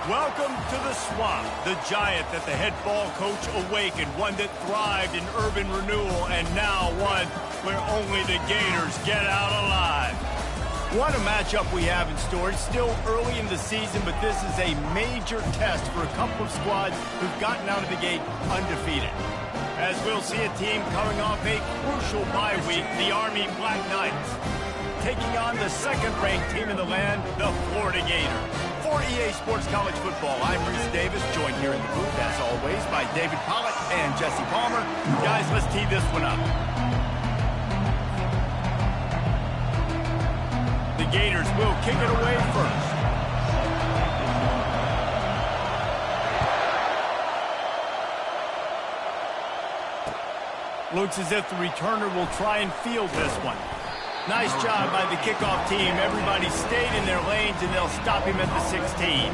Welcome to the Swamp, the giant that the head ball coach awakened, one that thrived in urban renewal, and now one where only the Gators get out alive. What a matchup we have in store. It's still early in the season, but this is a major test for a couple of squads who've gotten out of the gate undefeated. As we'll see a team coming off a crucial bye week, the Army Black Knights, taking on the second-ranked team in the land, the Florida Gators. For EA Sports College Football, I'm Bruce Davis, joined here in the booth, as always, by David Pollitt and Jesse Palmer. Guys, let's tee this one up. The Gators will kick it away first. Looks as if the returner will try and field this one. Nice job by the kickoff team. Everybody stayed in their lanes, and they'll stop him at the 16.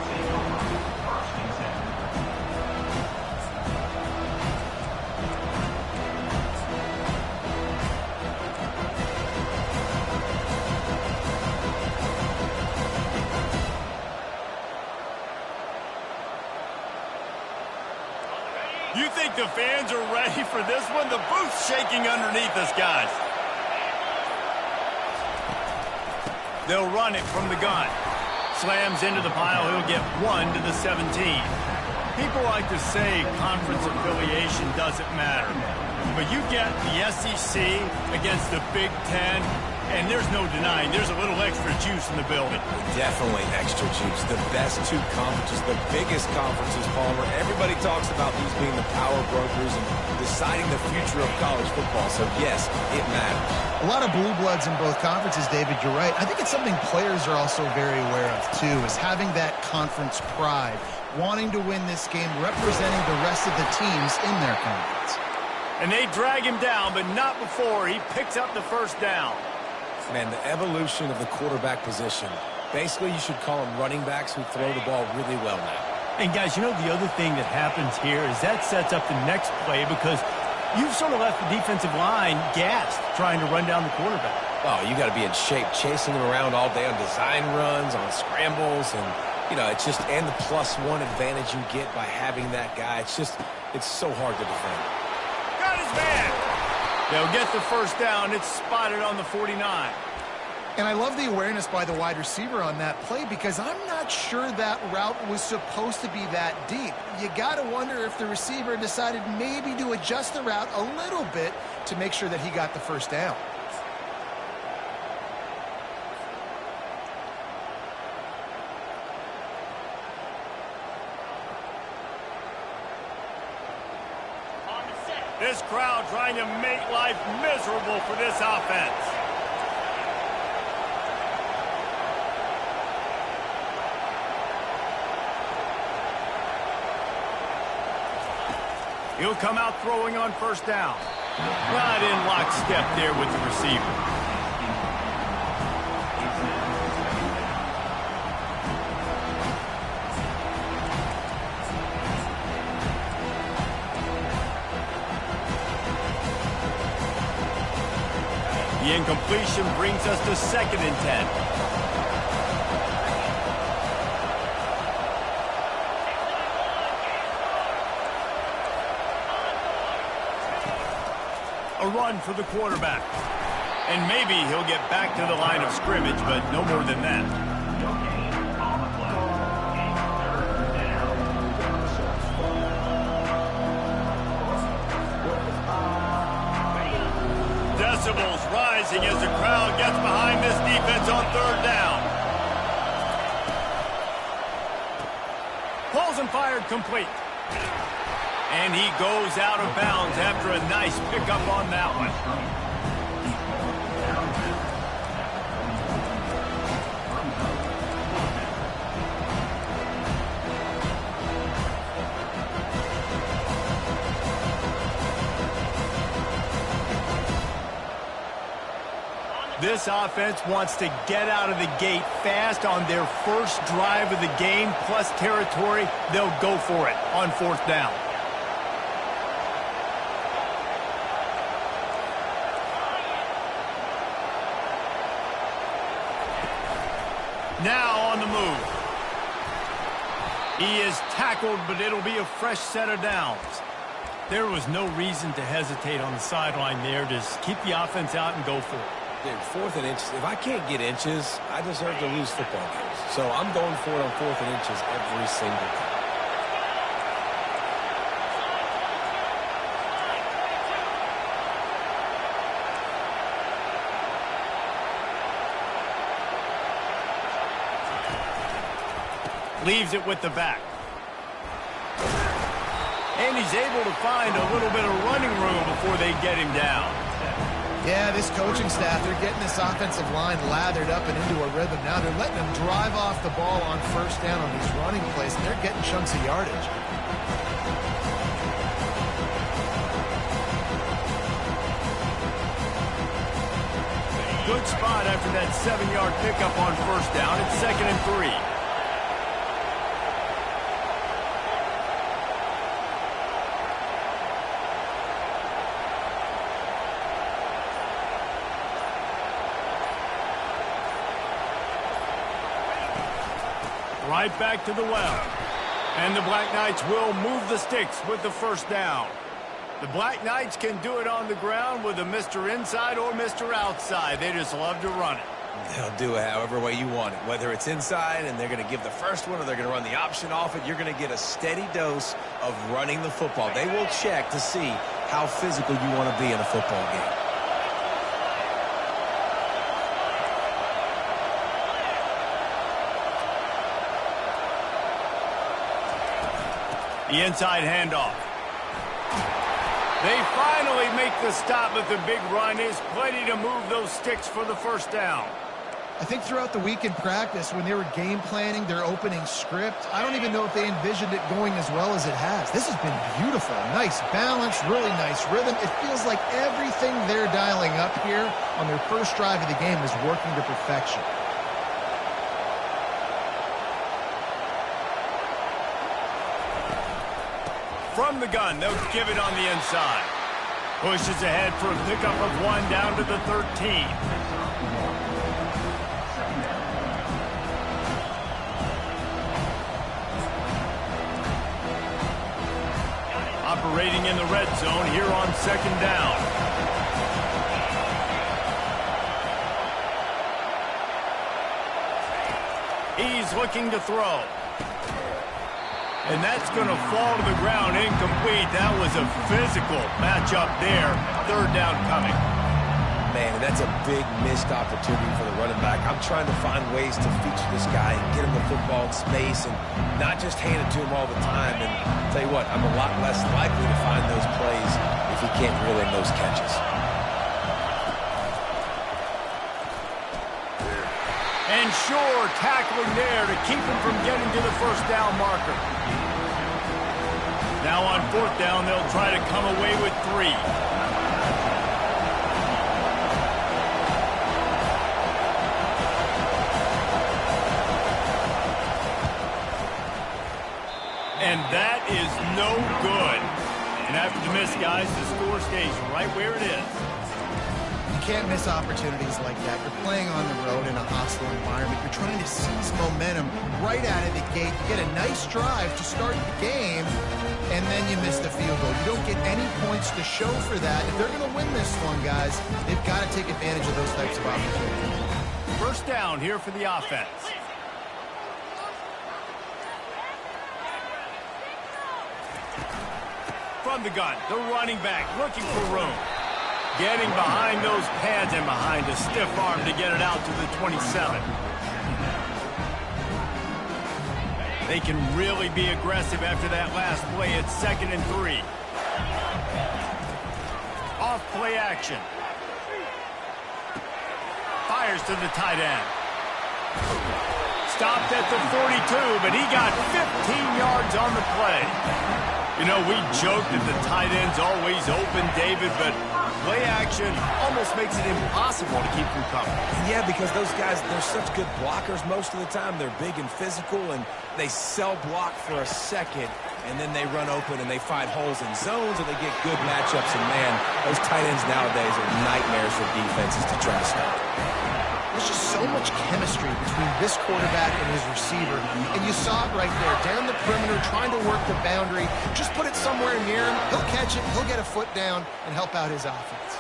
You think the fans are ready for this one? The booth's shaking underneath us, guys. They'll run it from the gun. Slams into the pile. He'll get 1 to the 17. People like to say conference affiliation doesn't matter. But you get the SEC against the Big Ten, and there's no denying there's a little extra juice in the building. Definitely extra juice. The best two conferences, the biggest conferences, Palmer. Everybody talks about these being the power brokers and deciding the future of college football. So, yes, it matters. A lot of blue bloods in both conferences, David. You're right. I think it's something players are also very aware of, too, is having that conference pride, wanting to win this game, representing the rest of the teams in their conference. And they drag him down, but not before he picks up the first down. Man, the evolution of the quarterback position. Basically, you should call them running backs who throw the ball really well now. And, guys, you know the other thing that happens here is that sets up the next play because you've sort of left the defensive line gassed trying to run down the quarterback. Oh, you got to be in shape, chasing him around all day on design runs, on scrambles, and, you know, it's just, and the +1 advantage you get by having that guy. It's just, it's so hard to defend. Got his man. They'll get the first down. It's spotted on the 49. And I love the awareness by the wide receiver on that play because I'm not sure that route was supposed to be that deep. You got to wonder if the receiver decided maybe to adjust the route a little bit to make sure that he got the first down. This crowd trying to make life miserable for this offense. He'll come out throwing on first down. Not in lockstep there with the receiver. The incompletion brings us to 2nd and 10. A run for the quarterback. And maybe he'll get back to the line of scrimmage, but no more than that. Decibels rising as the crowd gets behind this defense on 3rd down. Pulls and fired complete. And he goes out of bounds after a nice pickup on that one. This offense wants to get out of the gate fast on their first drive of the game, plus territory. They'll go for it on 4th down. Now on the move. He is tackled, but it'll be a fresh set of downs. There was no reason to hesitate on the sideline there. Just keep the offense out and go for it. Dude, 4th and inches. If I can't get inches, I deserve to lose football games. So I'm going for it on 4th and inches every single time. Leaves it with the back. And he's able to find a little bit of running room before they get him down. Yeah, this coaching staff, they're getting this offensive line lathered up and into a rhythm. Now they're letting them drive off the ball on 1st down on these running plays, and they're getting chunks of yardage. Good spot after that 7-yard pickup on 1st down. It's 2nd and 3. Right back to the well. And the Black Knights will move the sticks with the 1st down. The Black Knights can do it on the ground with a Mr. Inside or Mr. Outside. They just love to run it. They'll do it however way you want it. Whether it's inside and they're going to give the first one or they're going to run the option off it, you're going to get a steady dose of running the football. They will check to see how physical you want to be in a football game. The inside handoff. They finally make the stop, but the big run is plenty to move those sticks for the 1st down. I think throughout the week in practice, when they were game planning their opening script, I don't even know if they envisioned it going as well as it has. This has been beautiful. Nice balance, really nice rhythm. It feels like everything they're dialing up here on their first drive of the game is working to perfection. From the gun, they'll give it on the inside. Pushes ahead for a pickup of 1 down to the 13. Operating in the red zone here on 2nd down. He's looking to throw. And that's going to fall to the ground incomplete. That was a physical matchup there. 3rd down coming. Man, that's a big missed opportunity for the running back. I'm trying to find ways to feature this guy and get him the football in space and not just hand it to him all the time. And I'll tell you what, I'm a lot less likely to find those plays if he can't reel in those catches. And sure, tackling there to keep him from getting to the 1st down marker. Now on 4th down, they'll try to come away with 3. And that is no good. And after the miss, guys, the score stays right where it is. You can't miss opportunities like that. You're playing on the road in a hostile environment. You're trying to seize momentum right out of the gate. You get a nice drive to start the game, and then you miss the field goal. You don't get any points to show for that. If they're going to win this one, guys, they've got to take advantage of those types of opportunities. 1st down here for the offense. From the gun, the running back looking for room. Getting behind those pads and behind a stiff arm to get it out to the 27. They can really be aggressive after that last play. It's 2nd and 3. Off play action. Fires to the tight end. Stopped at the 42, but he got 15 yards on the play. You know, we joked that the tight end's always open, David, but play action almost makes it impossible to keep them coming. Yeah, because those guys, they're such good blockers most of the time. They're big and physical, and they sell block for a second, and then they run open and they find holes in zones, and they get good matchups. And, man, those tight ends nowadays are nightmares for defenses to try to stop. There's just so much chemistry between this quarterback and his receiver. And you saw it right there, down the perimeter, trying to work the boundary. Just put it somewhere near him. He'll catch it, he'll get a foot down, and help out his offense.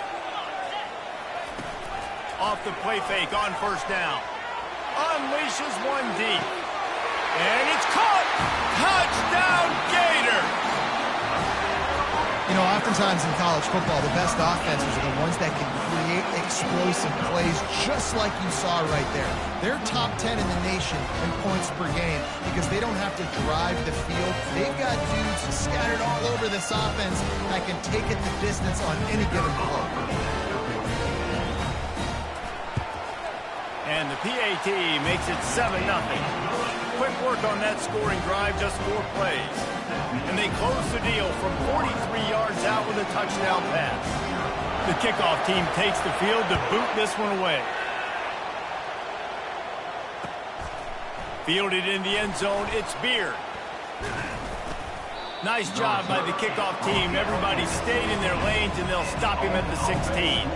Off the play fake on first down. Unleashes one deep. And it's caught! Touchdown, Gator! You know, oftentimes in college football, the best offenses are the ones that can create explosive plays just like you saw right there. They're top 10 in the nation in points per game because they don't have to drive the field. They've got dudes scattered all over this offense that can take it the distance on any given play. And the PAT makes it 7-0. Quick work on that scoring drive, just 4 plays. And they close the deal from 43 yards out with a touchdown pass. The kickoff team takes the field to boot this one away. Fielded in the end zone, it's Beard. Nice job by the kickoff team. Everybody stayed in their lanes, and they'll stop him at the 16.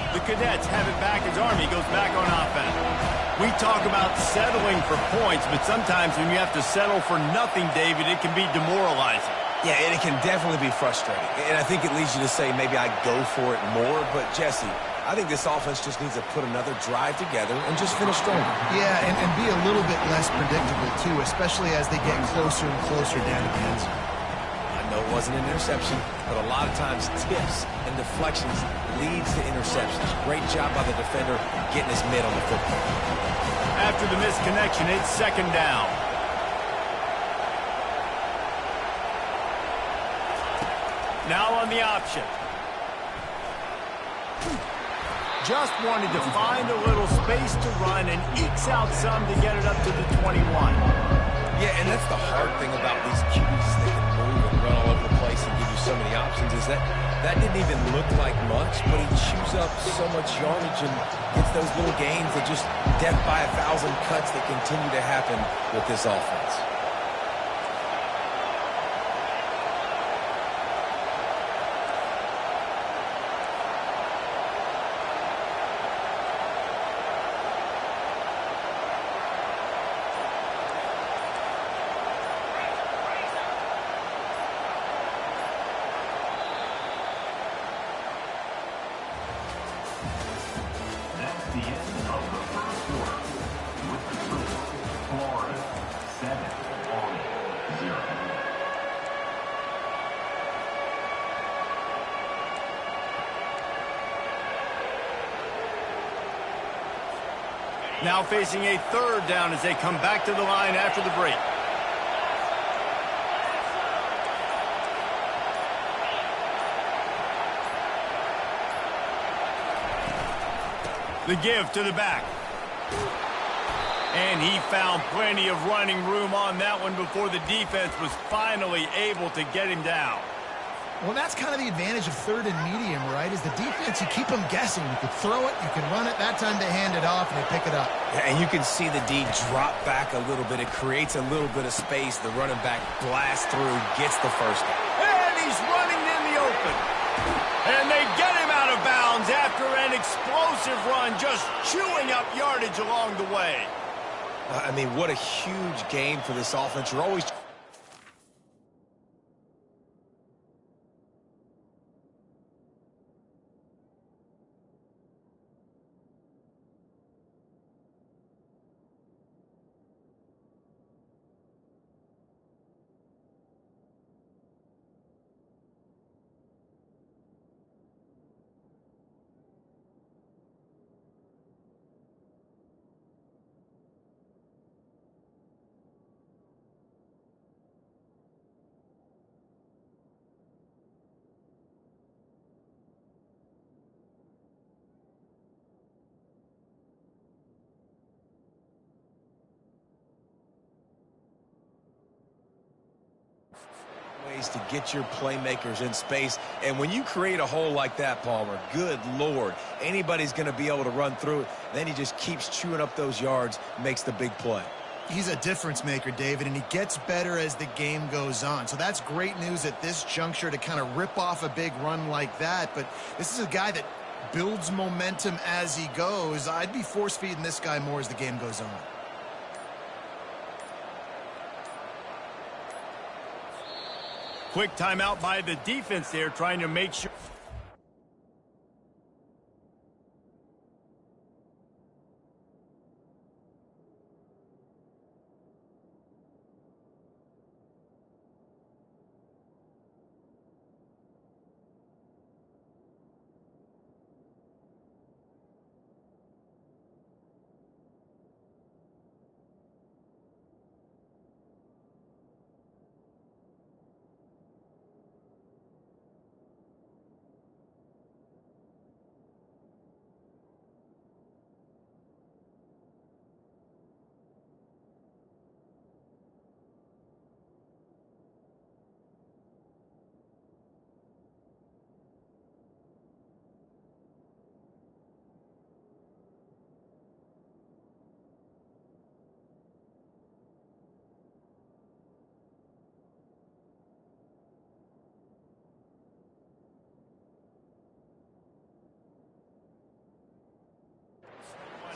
The Cadets have it back as Army goes back on offense. We talk about settling for points, but sometimes when you have to settle for nothing, David, it can be demoralizing. Yeah, and it can definitely be frustrating. And I think it leads you to say maybe I go for it more. But, Jesse, I think this offense just needs to put another drive together and just finish stronger. Yeah, and be a little bit less predictable, too, especially as they get closer and closer down to the end zone. I know it wasn't an interception, but a lot of times tips and deflections leads to interceptions. Great job by the defender getting his mid on the football. After the misconnection, it's second down. Now on the option. Just wanted to find a little space to run and ekes out some to get it up to the 21. Yeah, and that's the hard thing about these QBs. They can move and run all over the place and give you so many options is that didn't even look like much, but he chews up so much yardage and gets those little gains that just death by 1,000 cuts that continue to happen with this offense. Now facing a third down as they come back to the line after the break. The give to the back. And he found plenty of running room on that one before the defense was finally able to get him down. Well, that's kind of the advantage of third and medium, right? Is the defense, you keep them guessing. You can throw it, you can run it. That time they hand it off and they pick it up. Yeah, and you can see the D drop back a little bit. It creates a little bit of space. The running back blasts through, gets the first down. And he's running in the open. And they get him out of bounds after an explosive run, just chewing up yardage along the way. I mean, what a huge game for this offense. You're always... ways to get your playmakers in space. And when you create a hole like that, Palmer, good Lord, anybody's going to be able to run through it. Then he just keeps chewing up those yards, makes the big play. He's a difference maker, David, and he gets better as the game goes on. So that's great news at this juncture to kind of rip off a big run like that. But this is a guy that builds momentum as he goes. I'd be force-feeding this guy more as the game goes on. Quick timeout by the defense there, trying to make sure.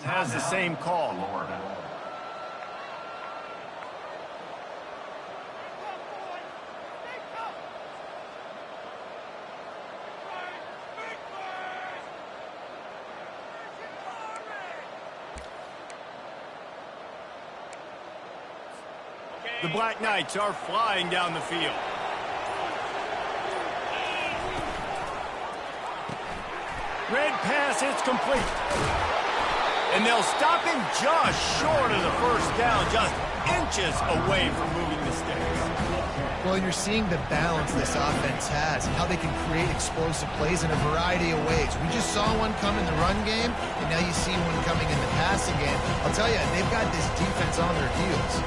Has the same call. The Black Knights are flying down the field. Red pass, it's complete. And they'll stop him just short of the first down, just inches away from moving the sticks. Well, you're seeing the balance this offense has, how they can create explosive plays in a variety of ways. We just saw one come in the run game, and now you see one coming in the passing game. I'll tell you, they've got this defense on their heels.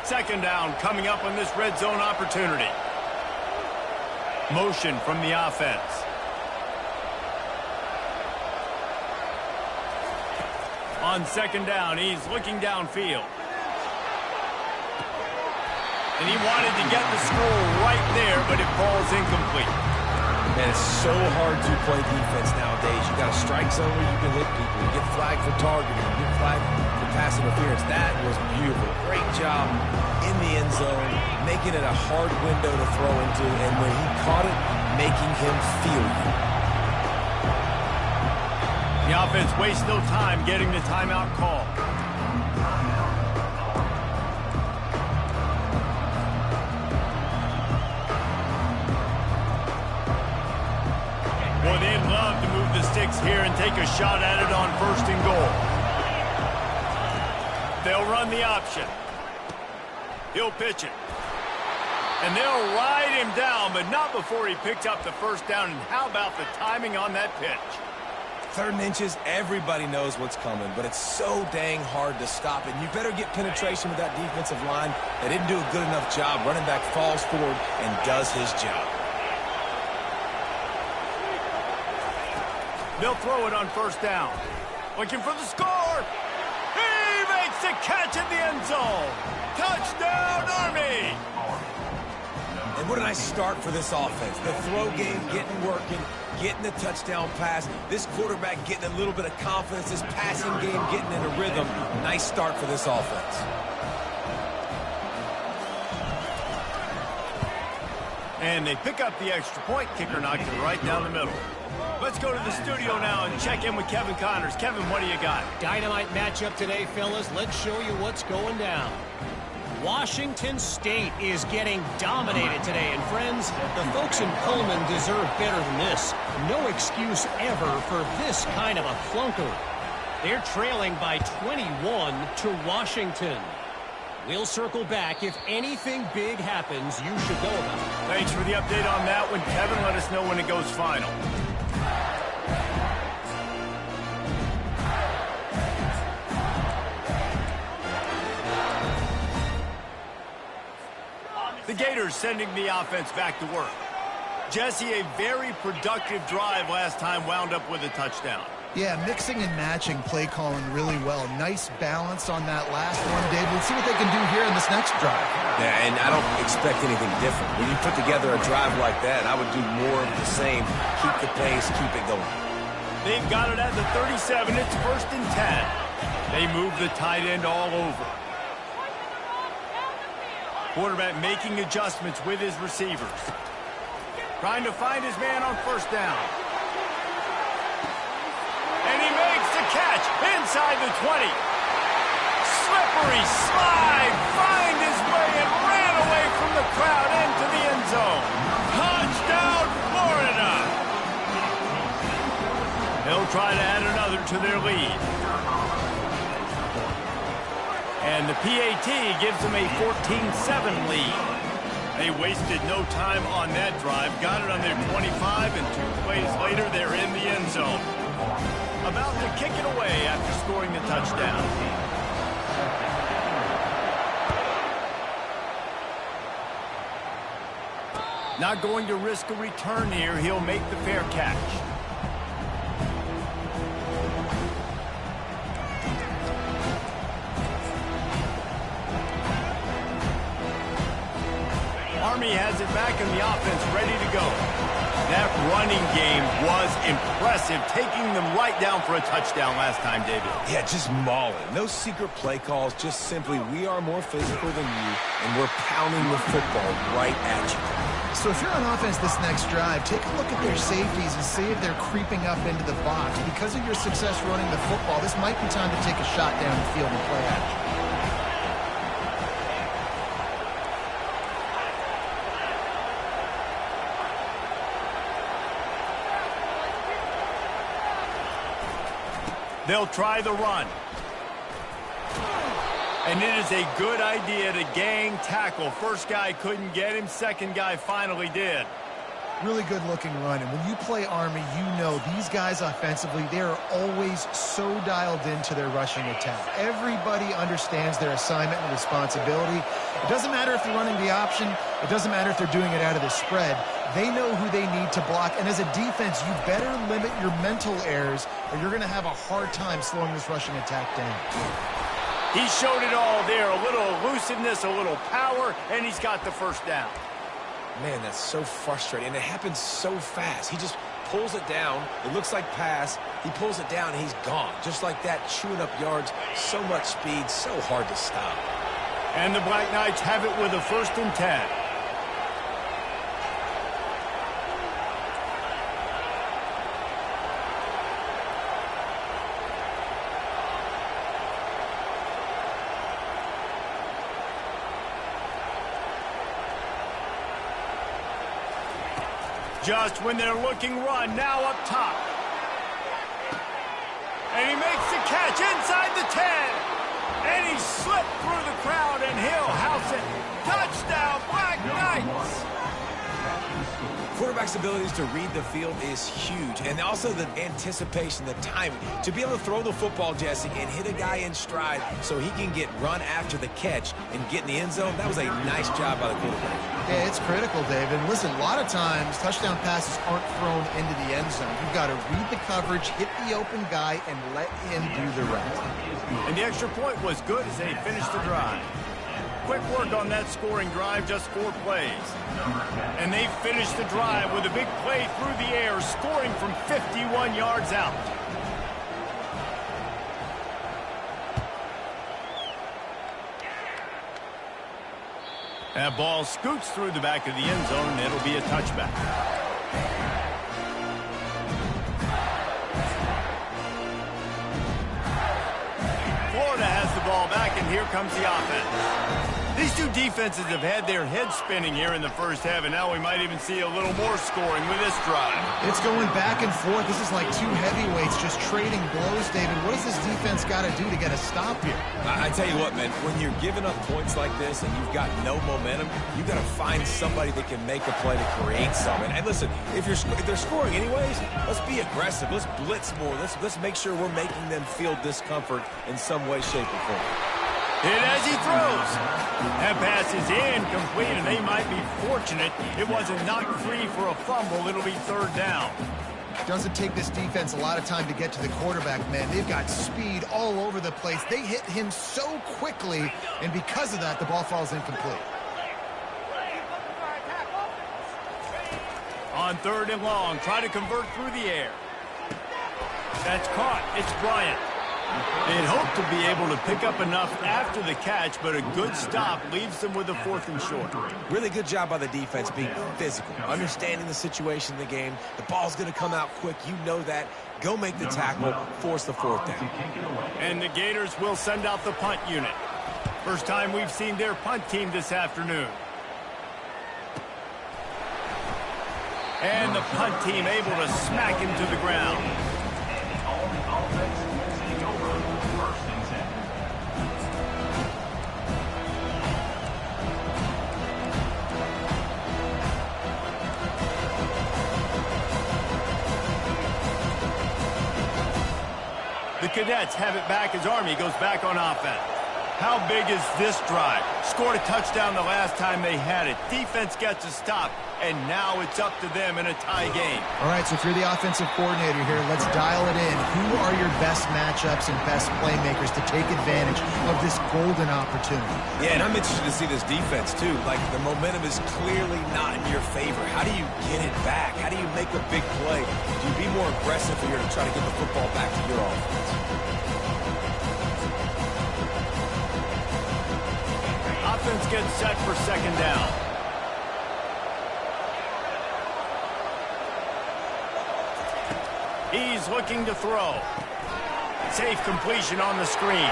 Second down coming up on this red zone opportunity. Motion from the offense. On second down, he's looking downfield. And he wanted to get the score right there, but it falls incomplete. Man, it's so hard to play defense nowadays. You got a strike zone where you can hit people. You get flagged for targeting. You get flagged for pass interference. That was beautiful. Great job in the end zone, making it a hard window to throw into, and when he caught it, making him feel you. The offense wastes no time getting the timeout call. Boy, they'd love to move the sticks here and take a shot at it on 1st and goal. They'll run the option. He'll pitch it. And they'll ride him down, but not before he picks up the first down. And how about the timing on that pitch? 3rd and inches, everybody knows what's coming, but it's so dang hard to stop it. You better get penetration with that defensive line. They didn't do a good enough job. Running back falls forward and does his job. They'll throw it on 1st down. Looking for the score. He makes the catch in the end zone. Touchdown, Army! And what a nice start for this offense. The throw game getting working, getting the touchdown pass. This quarterback getting a little bit of confidence. This passing game getting in a rhythm. Nice start for this offense. And they pick up the extra point. Kicker knocked it right down the middle. Let's go to the studio now and check in with Kevin Connors. Kevin, what do you got? Dynamite matchup today, fellas. Let's show you what's going down. Washington State is getting dominated today. And friends, the folks in Pullman deserve better than this. No excuse ever for this kind of a clunker. They're trailing by 21 to Washington. We'll circle back. If anything big happens, you should know about it. Thanks for the update on that one, Kevin. Let us know when it goes final. The Gators sending the offense back to work. Jesse, a very productive drive last time wound up with a touchdown. Yeah, mixing and matching play calling really well. Nice balance on that last one, Dave. Let's see what they can do here in this next drive. Yeah, and I don't expect anything different. When you put together a drive like that, I would do more of the same. Keep the pace, keep it going. They've got it at the 37. It's 1st and 10. They move the tight end all over. Quarterback making adjustments with his receivers. Trying to find his man on 1st down. And he makes the catch inside the 20. Slippery slide, find his way and ran away from the crowd into the end zone. Touchdown, Florida! They'll try to add another to their lead. And the PAT gives them a 14-7 lead. They wasted no time on that drive, got it on their 25, and 2 plays later, they're in the end zone. About to kick it away after scoring the touchdown. Not going to risk a return here. He'll make the fair catch. Army has it back in the offense, ready to go. That running game was impressive, taking them right down for a touchdown last time, David. Yeah, just mauling. No secret play calls, just simply we are more physical than you, and we're pounding the football right at you. So if you're on offense this next drive, take a look at their safeties and see if they're creeping up into the box. Because of your success running the football, this might be time to take a shot down the field and play action. They'll try the run. And it is a good idea to gang tackle. First guy couldn't get him. Second guy finally did. Really good looking run. And when you play Army, you know these guys offensively, they are always so dialed into their rushing attack. Everybody understands their assignment and responsibility. It doesn't matter if they're running the option. It doesn't matter if they're doing it out of the spread. They know who they need to block. And as a defense, you better limit your mental errors or you're going to have a hard time slowing this rushing attack down. He showed it all there. A little elusiveness, a little power, and he's got the first down. Man, that's so frustrating, and it happens so fast. He just pulls it down. It looks like pass. He pulls it down, and he's gone. Just like that, chewing up yards. So much speed, so hard to stop. And the Black Knights have it with a 1st and 10. Just when they're looking run, now up top. And he makes the catch inside the 10. And he slipped through the crowd, and he'll house it. Touchdown, Black Knights! Quarterback's abilities to read the field is huge, and also the anticipation, the timing. To be able to throw the football, Jesse, and hit a guy in stride so he can get run after the catch and get in the end zone, that was a nice job by the quarterback. Yeah, it's critical, David. Listen, a lot of times touchdown passes aren't thrown into the end zone. You've got to read the coverage, hit the open guy, and let him do the rest. And the extra point was good as they finished the drive. Quick work on that scoring drive, just 4 plays. And they finished the drive with a big play through the air, scoring from 51 yards out. That ball scoots through the back of the end zone, and it'll be a touchback. Florida has the ball back, and here comes the offense. These two defenses have had their heads spinning here in the first half, and now we might even see a little more scoring with this drive. It's going back and forth. This is like two heavyweights just trading blows, David. What does this defense got to do to get a stop here? I tell you what, man, when you're giving up points like this and you've got no momentum, you've got to find somebody that can make a play to create something. And listen, if they're scoring anyways, let's be aggressive. Let's blitz more. Let's make sure we're making them feel discomfort in some way, shape, or form. Hit as he throws. That pass is incomplete, and they might be fortunate it wasn't knocked free for a fumble. It'll be third down. Doesn't take this defense a lot of time to get to the quarterback, man. They've got speed all over the place. They hit him so quickly, and because of that, the ball falls incomplete. On third and long, try to convert through the air. That's caught. It's Bryant. They'd hoped to be able to pick up enough after the catch, but a good stop leaves them with a fourth and short. Really good job by the defense being physical, understanding the situation in the game. The ball's going to come out quick. You know that. Go make the tackle, force the fourth down. And the Gators will send out the punt unit. First time we've seen their punt team this afternoon. And the punt team able to smack him to the ground. The Cadets have it back as Army goes back on offense. How big is this drive? Scored a touchdown the last time they had it. Defense gets a stop, and now it's up to them in a tie game. All right, so if you're the offensive coordinator here, let's dial it in. Who are your best matchups and best playmakers to take advantage of this golden opportunity? Yeah, and I'm interested to see this defense, too. Like, the momentum is clearly not in your favor. How do you get it back? How do you make a big play? Do you be more aggressive here to try to get the football back to your offense? Offense gets set for second down. He's looking to throw. Safe completion on the screen.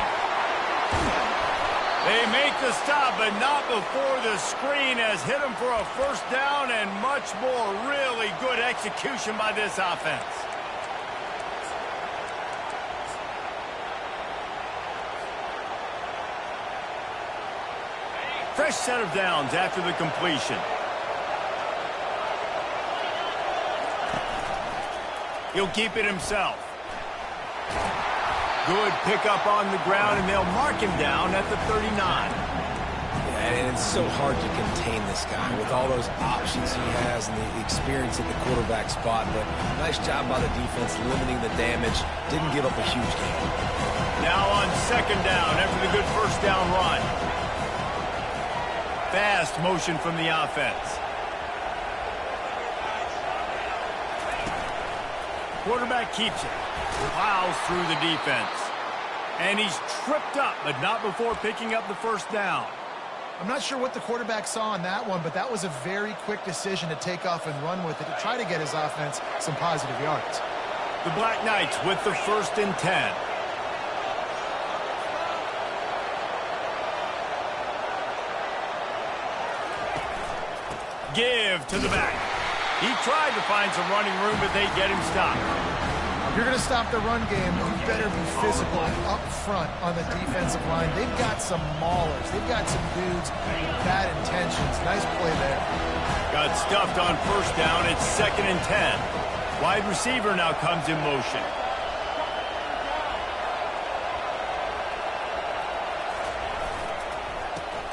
They make the stop, but not before the screen has hit him for a first down, and much more. Really good execution by this offense. Fresh set of downs after the completion. He'll keep it himself. Good pickup on the ground, and they'll mark him down at the 39. Yeah, and it's so hard to contain this guy with all those options he has and the experience at the quarterback spot. But nice job by the defense limiting the damage. Didn't give up a huge game. Now on second down after the good first down run. Fast motion from the offense. Quarterback keeps it. Plows through the defense. And he's tripped up, but not before picking up the first down. I'm not sure what the quarterback saw on that one, but that was a very quick decision to take off and run with it to try to get his offense some positive yards. The Black Knights with the 1st and 10. Give to the back. He tried to find some running room, but they get him stopped. If you're going to stop the run game, you better be physical up front on the defensive line. They've got some maulers. They've got some dudes with bad intentions. Nice play there. Got stuffed on first down. It's 2nd and 10. Wide receiver now comes in motion.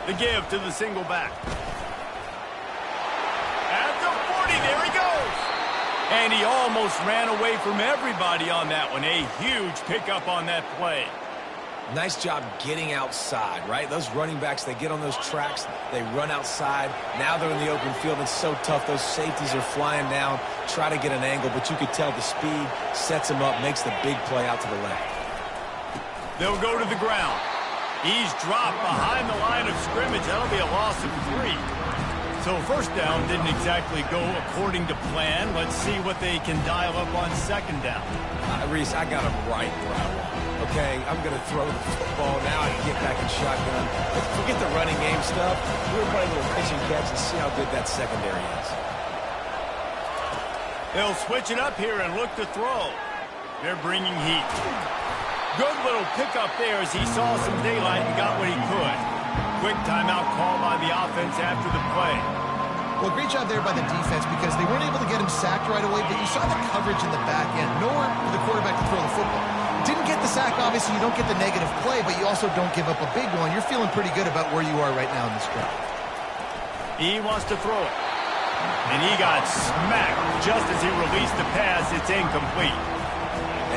The give to the single back. There he goes. And he almost ran away from everybody on that one. A huge pickup on that play. Nice job getting outside, right? Those running backs, they get on those tracks, they run outside. Now they're in the open field. It's so tough. Those safeties are flying down, try to get an angle, but you could tell the speed sets him up, makes the big play out to the left. They'll go to the ground. He's dropped behind the line of scrimmage. That'll be a loss of 3. So first down didn't exactly go according to plan. Let's see what they can dial up on second down. Reese, I got him right where I want. Okay, I'm going to throw the football now. I can get back in shotgun. Let's forget the running game stuff. We'll play a little pitch and catch and see how good that secondary is. They'll switch it up here and look to throw. They're bringing heat. Good little pickup there as he saw some daylight and got what he could. Quick timeout call by the offense after the play. Well, great job there by the defense because they weren't able to get him sacked right away, but you saw the coverage in the back end. Nowhere for the quarterback to throw the football. Didn't get the sack, obviously. You don't get the negative play, but you also don't give up a big one. You're feeling pretty good about where you are right now in this drive. He wants to throw it. And he got smacked just as he released the pass. It's incomplete.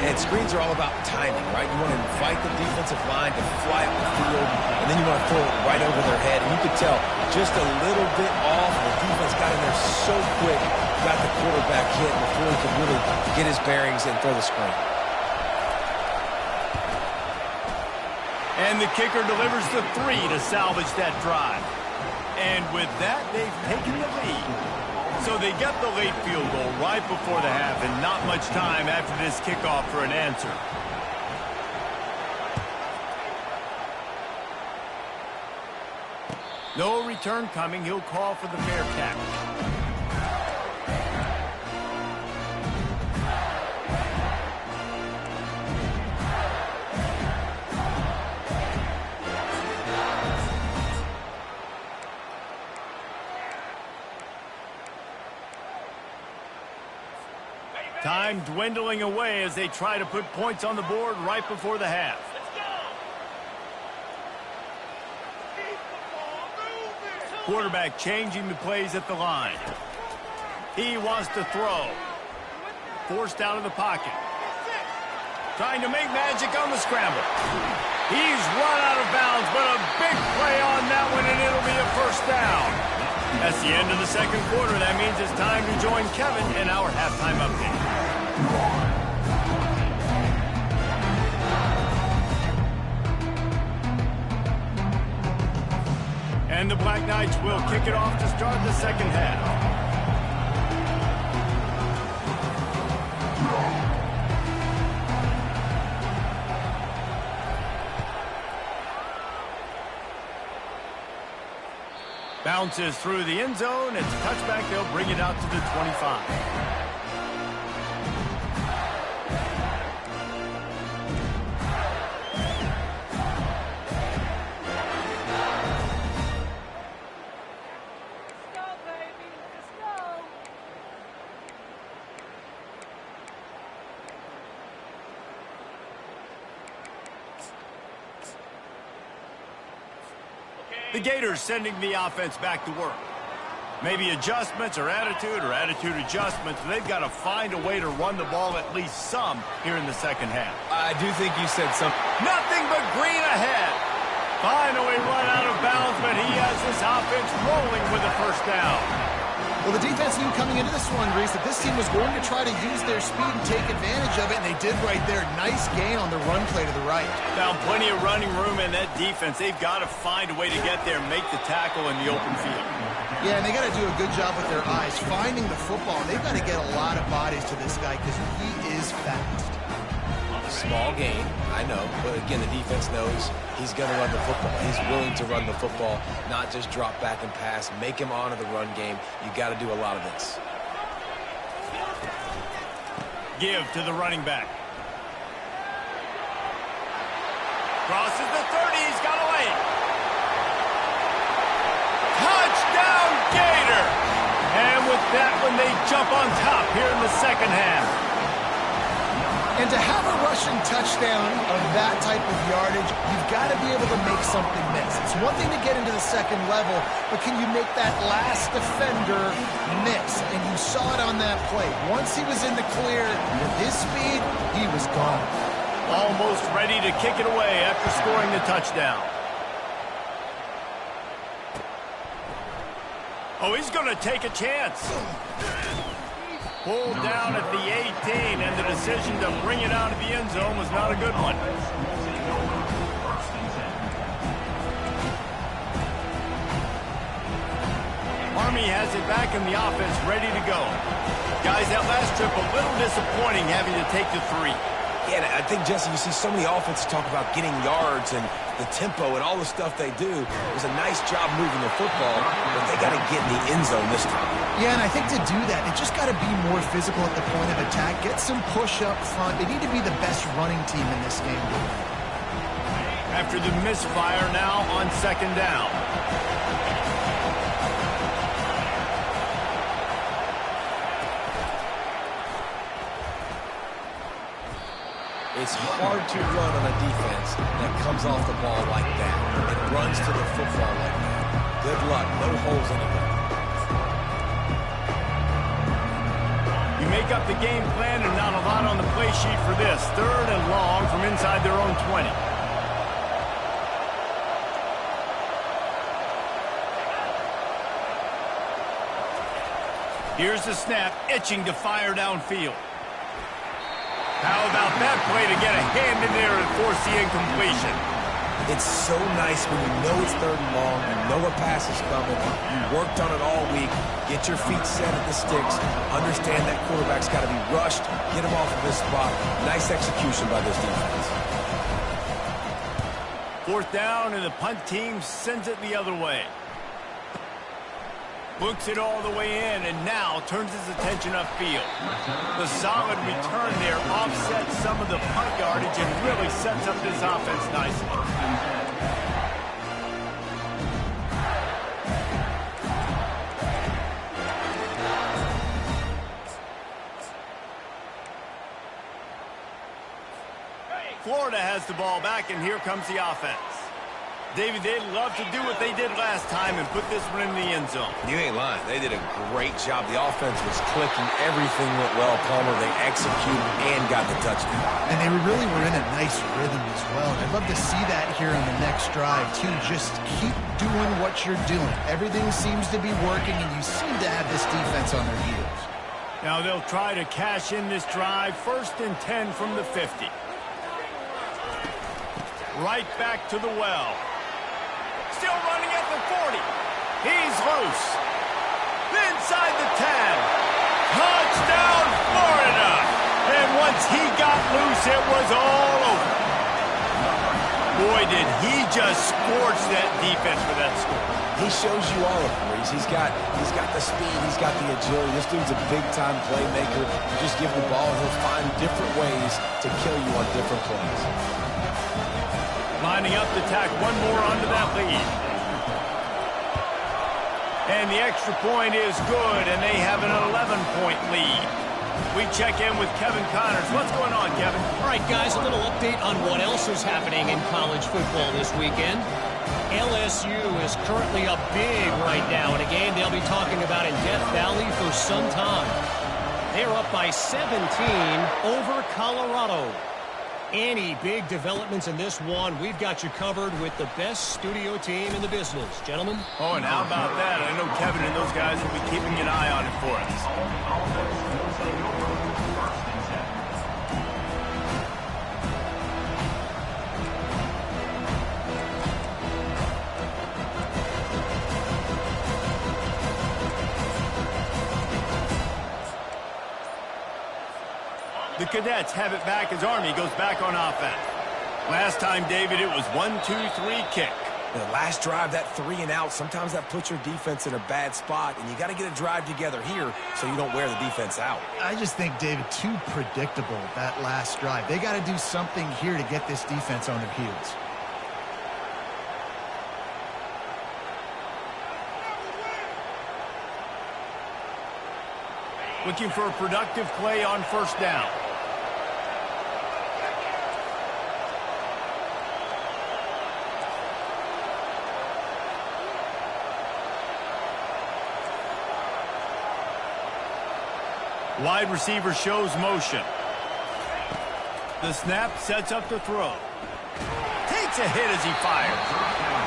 And screens are all about timing, right? You want to invite the defensive line to fly up the field, and then you want to throw it right over their head. And you could tell just a little bit off. The defense got in there so quick, got the quarterback hit before he could really get his bearings and throw the screen. And the kicker delivers the 3 to salvage that drive. And with that, they've taken the lead. So they get the late field goal right before the half, and not much time after this kickoff for an answer. No return coming. He'll call for the fair catch. Time dwindling away as they try to put points on the board right before the half. Quarterback changing the plays at the line. He wants to throw. Forced out of the pocket. Trying to make magic on the scramble. He's run out of bounds, but a big play on that one, and it'll be a first down. That's the end of the second quarter. That means it's time to join Kevin in our halftime update. And the Black Knights will kick it off to start the second half. Bounces through the end zone. It's a touchback. They'll bring it out to the 25. The Gators sending the offense back to work. Maybe adjustments or attitude adjustments. They've got to find a way to run the ball at least some here in the second half. I do think you said something. Nothing but green ahead. Finally run out of bounds, but he has this offense rolling with a first down. Well, the defense knew coming into this one, Reese, that this team was going to try to use their speed and take advantage of it, and they did right there. Nice gain on the run play to the right. Found plenty of running room in that defense. They've got to find a way to get there and make the tackle in the open field. Yeah, and they got to do a good job with their eyes, finding the football. They've got to get a lot of bodies to this guy because he is fast. Small gain, I know, but again, the defense knows he's going to run the football. He's willing to run the football, not just drop back and pass, make him honor the run game. You got to do a lot of this. Give to the running back. Crosses the 30, he's got away. Touchdown, Gator! And with that one, they jump on top here in the second half. And to have a rushing touchdown of that type of yardage, you've got to be able to make something miss. It's one thing to get into the second level, but can you make that last defender miss? And you saw it on that play. Once he was in the clear, with his speed, he was gone. Almost ready to kick it away after scoring the touchdown. Oh, he's going to take a chance. Pulled down at the 18, and the decision to bring it out of the end zone was not a good one. Army has it back in the offense, ready to go. Guys, that last trip a little disappointing having to take the 3. Yeah, and I think, Jesse, you see so many offenses talk about getting yards and the tempo and all the stuff they do. It was a nice job moving the football, but they got to get in the end zone this time. Yeah, and I think to do that, they just got to be more physical at the point of attack, get some push up front. They need to be the best running team in this game. After the misfire now on second down. It's hard to run on a defense that comes off the ball like that. It runs to the football like that. Good luck. No holes anywhere. You make up the game plan and not a lot on the play sheet for this. 3rd and long from inside their own 20. Here's the snap, itching to fire downfield. How about that play to get a hand in there and force the incompletion? It's so nice when you know it's 3rd and long, you know a pass is coming, you worked on it all week, get your feet set at the sticks, understand that quarterback's got to be rushed, get him off of this spot. Nice execution by this defense. 4th down, and the punt team sends it the other way. Books it all the way in, and now turns his attention upfield. The solid return there offsets some of the punt yardage and really sets up this offense nicely. Florida has the ball back, and here comes the offense. David, they'd love to do what they did last time and put this one in the end zone. You ain't lying. They did a great job. The offense was clicking. Everything went well, Palmer. They executed and got the touchdown. And they really were in a nice rhythm as well. And I'd love to see that here on the next drive, too. Just keep doing what you're doing. Everything seems to be working, and you seem to have this defense on their heels. Now they'll try to cash in this drive. 1st and 10 from the 50. Right back to the well. Still running at the 40. He's loose. Inside the 10. Touchdown, Florida. And once he got loose, it was all over. Boy, did he just scorch that defense for that score. He shows you all of it, Reese. He's got the speed. He's got the agility. This dude's a big-time playmaker. You just give him the ball, he'll find different ways to kill you on different plays. Lining up to tack one more onto that lead. And the extra point is good, and they have an 11-point lead. We check in with Kevin Connors. What's going on, Kevin? All right, guys, a little update on what else is happening in college football this weekend. LSU is currently up big right now in a game they'll be talking about in Death Valley for some time. They're up by 17 over Colorado. Any big developments in this one, we've got you covered with the best studio team in the business. Gentlemen? Oh, and how about that? I know Kevin and those guys will be keeping an eye on it for us. The Cadets have it back as Army goes back on offense. Last time, David, it was 1-2-3 kick. The last drive, that 3 and out, sometimes that puts your defense in a bad spot, and you got to get a drive together here so you don't wear the defense out. I just think, David, too predictable, that last drive. They got to do something here to get this defense on their heels. Looking for a productive play on 1st down. Wide receiver shows motion. The snap sets up the throw. Takes a hit as he fires.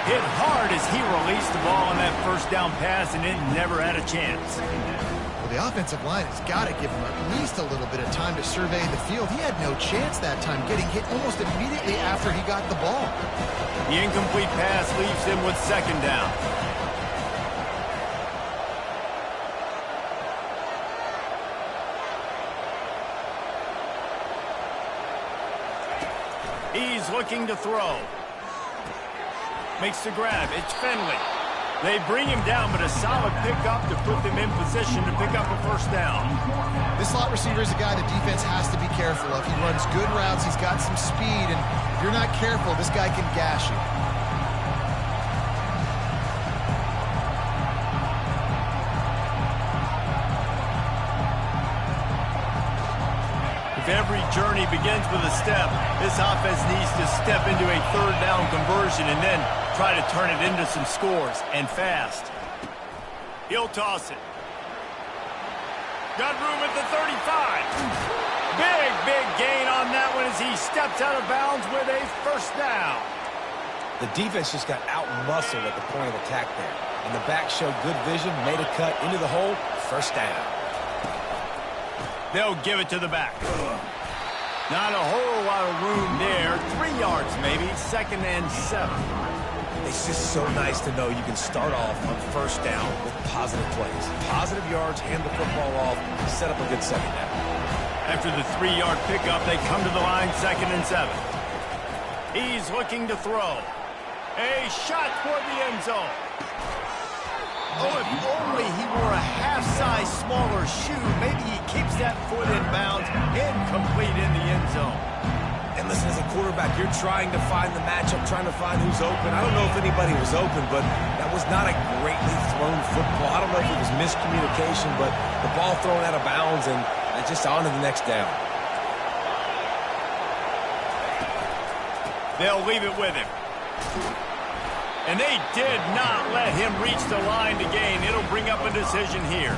Hit hard as he released the ball on that 1st down pass, and it never had a chance. Well, the offensive line has got to give him at least a little bit of time to survey the field. He had no chance that time, getting hit almost immediately after he got the ball. The incomplete pass leaves him with 2nd down. He's looking to throw. Makes the grab. It's Finley. They bring him down, but a solid pickup to put them in position to pick up a 1st down. This slot receiver is a guy the defense has to be careful of. He runs good routes. He's got some speed, and if you're not careful, this guy can gash you. If every journey begins with a step, this offense needs to step into a third down conversion and then try to turn it into some scores, and fast. He'll toss it. Got room at the 35. Big gain on that one as he steps out of bounds with a first down. The defense just got out-muscled at the point of attack there. And the back showed good vision, made a cut into the hole, first down. They'll give it to the back. Not a whole lot of room there. 3 yards maybe, 2nd and 7. It's just so nice to know you can start off on first down with positive plays. Positive yards, hand the football off, set up a good second down. After the 3-yard pickup, they come to the line, 2nd and 7. He's looking to throw. A shot toward the end zone. Oh, if only he wore a half-size smaller shoe, maybe he keeps that foot in bounds, incomplete in the end zone. And listen, as a quarterback, you're trying to find the matchup, trying to find who's open. I don't know if anybody was open, but that was not a greatly thrown football. I don't know if it was miscommunication, but the ball thrown out of bounds and just on to the next down. They'll leave it with him. And they did not let him reach the line to gain. It'll bring up a decision here.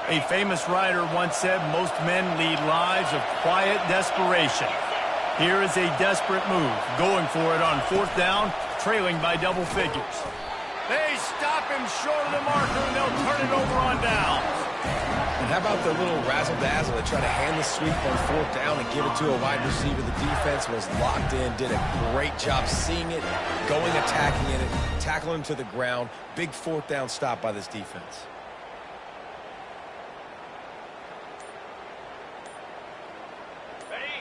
A famous writer once said, most men lead lives of quiet desperation. Here is a desperate move, going for it on 4th down, trailing by double figures. They stop him short of the marker, and they'll turn it over on downs. And how about the little razzle-dazzle? They try to hand the sweep on 4th down and give it to a wide receiver. The defense was locked in, did a great job seeing it, going, attacking it, tackling to the ground. Big 4th down stop by this defense.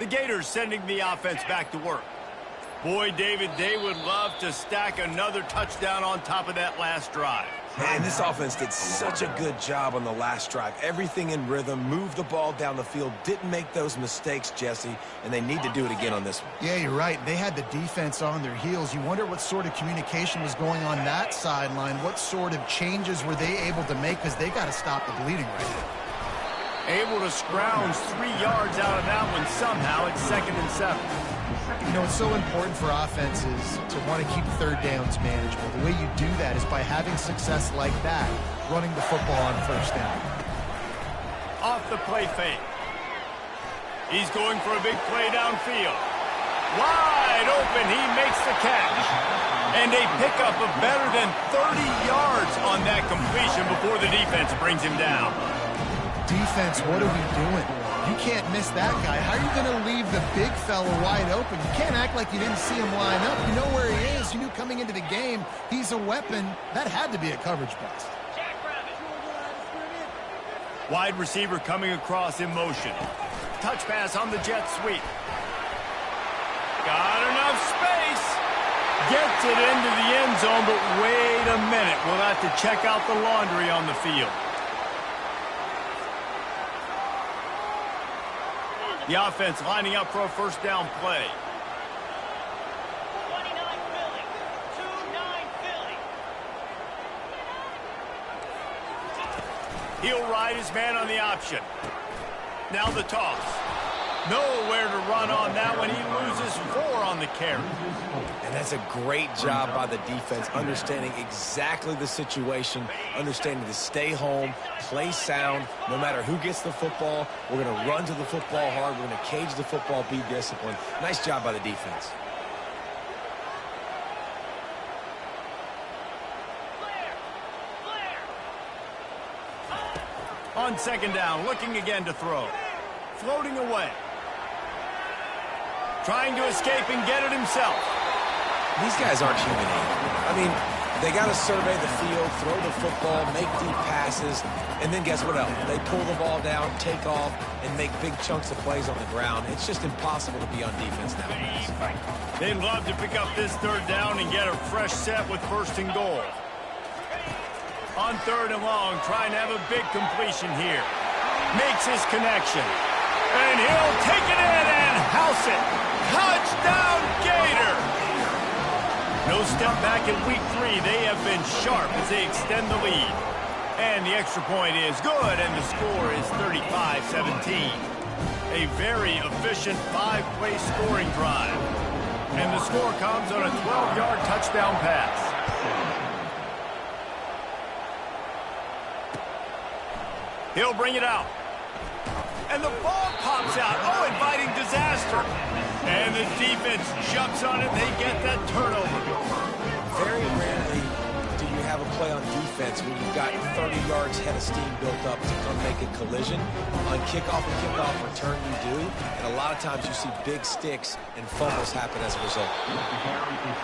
The Gators sending the offense back to work. Boy, David, they would love to stack another touchdown on top of that last drive. Man, this offense did such a good job on the last drive. Everything in rhythm, moved the ball down the field, didn't make those mistakes, Jesse, and they need to do it again on this one. Yeah, you're right. They had the defense on their heels. You wonder what sort of communication was going on that sideline. What sort of changes were they able to make, because they got to stop the bleeding right now. Able to scrounge 3 yards out of that one somehow. It's 2nd and 7. You know, it's so important for offenses to want to keep 3rd downs manageable. The way you do that is by having success like that, running the football on 1st down. Off the play fake. He's going for a big play downfield. Wide open, he makes the catch. And a pickup of better than 30 yards on that completion before the defense brings him down. Defense, what are we doing? You can't miss that guy. How are you going to leave the big fella wide open? You can't act like you didn't see him line up. You know where he is. You knew coming into the game he's a weapon. That had to be a coverage bust. Wide receiver coming across in motion. Touch pass on the jet sweep. Got enough space. Gets it into the end zone, but wait a minute. We'll have to check out the laundry on the field. The offense lining up for a 1st down play. 29 Philly. 2-9 Philly. He'll ride his man on the option. Now the toss. Nowhere to run on that one. He loses 4 on the carry. And that's a great job by the defense, understanding exactly the situation, understanding to stay home, play sound. No matter who gets the football, we're going to run to the football hard. We're going to cage the football, be disciplined. Nice job by the defense. On 2nd down, looking again to throw. Floating away. Trying to escape and get it himself. These guys aren't human either. I mean, they got to survey the field, throw the football, make deep passes, and then guess what else? They pull the ball down, take off, and make big chunks of plays on the ground. It's just impossible to be on defense nowadays. They'd love to pick up this 3rd down and get a fresh set with 1st and goal. On 3rd and long, trying to have a big completion here. Makes his connection. And he'll take it in and house it. Touchdown, Gator! No step back in week 3. They have been sharp as they extend the lead. And the extra point is good, and the score is 35-17. A very efficient 5-play scoring drive. And the score comes on a 12-yard touchdown pass. He'll bring it out. And the ball pops out. Oh, inviting disaster. And the defense jumps on it. They get that turnover. Very rarely do you have a play on defense when you've got 30 yards head of steam built up to come make a collision. On kickoff and kickoff return, you do. And a lot of times you see big sticks and fumbles happen as a result.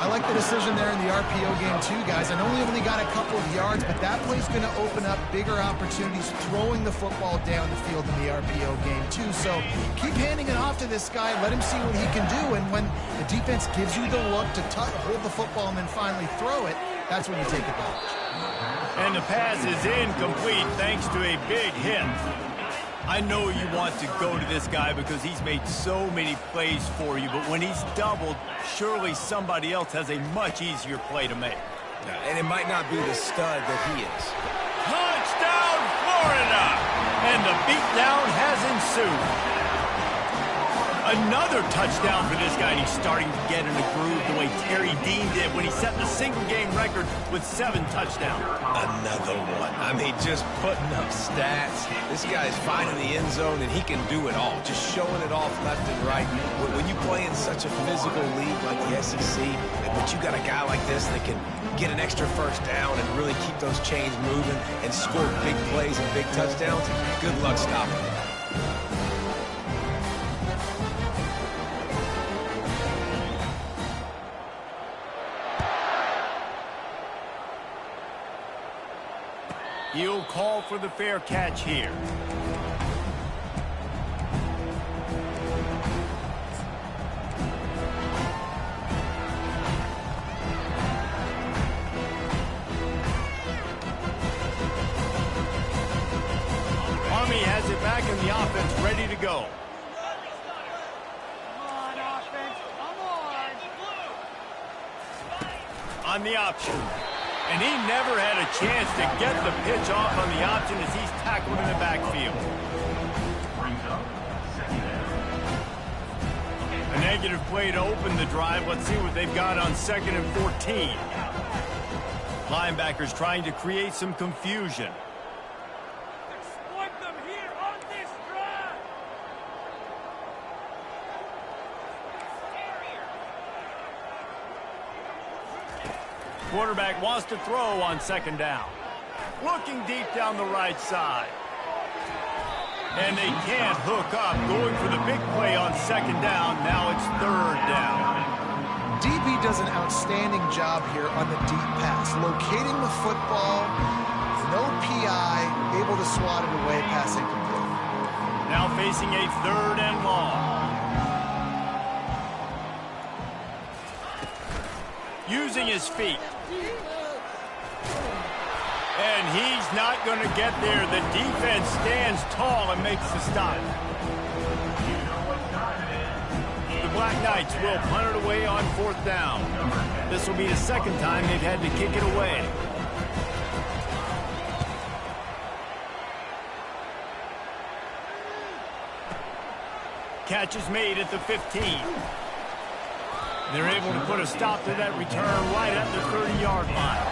I like the decision there in the RPO game too, guys. I know we only got a couple of yards, but that play's going to open up bigger opportunities throwing the football down the field in the RPO game too. So keep handing it off to this guy. Let him see what he can do. And when the defense gives you the look to hold the football and then finally throw it, that's when you take advantage. And the pass is incomplete thanks to a big hit. I know you want to go to this guy because he's made so many plays for you, but when he's doubled, surely somebody else has a much easier play to make. Yeah, and it might not be the stud that he is. Touchdown, Florida! And the beatdown has ensued. Another touchdown for this guy, and he's starting to get in a groove the way Terry Dean did when he set the single-game record with 7 touchdowns. Another one. I mean, just putting up stats. This guy's finding the end zone, and he can do it all. Just showing it off left and right. When you play in such a physical league like the SEC, but you got a guy like this that can get an extra first down and really keep those chains moving and score big plays and big touchdowns, good luck stopping him. He'll call for the fair catch here. Army has it back in the offense, ready to go. Come on, offense. Come on. On the option. And he never had a chance to get the pitch off on the option as he's tackled in the backfield. A negative play to open the drive. Let's see what they've got on 2nd and 14. Linebackers trying to create some confusion. Exploit them here on this drive. Quarterback wants to throw on 2nd down. Looking deep down the right side. And they can't hook up. Going for the big play on 2nd down. Now it's 3rd down. DB does an outstanding job here on the deep pass. Locating the football, no PI, able to swat it away, pass incomplete. Now facing a 3rd and long. Using his feet. And he's not going to get there. The defense stands tall and makes the stop. The Black Knights will punt it away on 4th down. This will be the 2nd time they've had to kick it away. Catch is made at the 15. They're able to put a stop to that return right at the 30-yard line.